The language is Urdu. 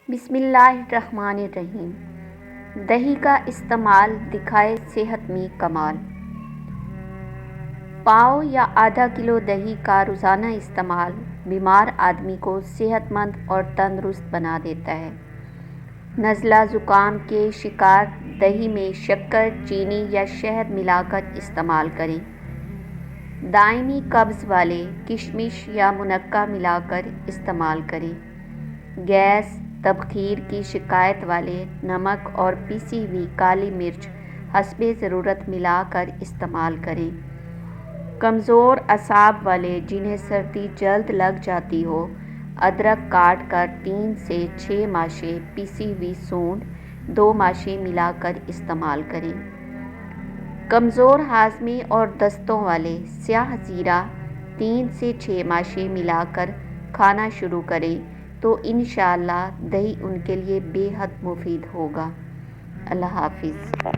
بسم اللہ الرحمن الرحیم۔ دہی کا استعمال دکھائے صحت میں کمال۔ پاؤ یا آدھا کلو دہی کا روزانہ استعمال بیمار آدمی کو صحت مند اور تندرست بنا دیتا ہے۔ نزلہ زکام کے شکار دہی میں شکر، چینی یا شہد ملا کر استعمال کریں۔ دائمی قبض والے کشمش یا منقہ ملا کر استعمال کریں۔ گیس، تبخیر کی شکایت والے نمک اور پیسی ہوئی کالی مرچ حسب ضرورت ملا کر استعمال کریں۔ کمزور اعصاب والے جنہیں سردی جلد لگ جاتی ہو، ادرک کاٹ کر 3 سے 6 ماشے پیسی ہوئی سونڈ 2 ماشے ملا کر استعمال کریں۔ کمزور ہاضمے اور دستوں والے سیاہ زیرہ 3 سے 6 ماشے ملا کر کھانا شروع کریں تو انشاءاللہ دہی ان کے لیے بے حد مفید ہوگا۔ اللہ حافظ۔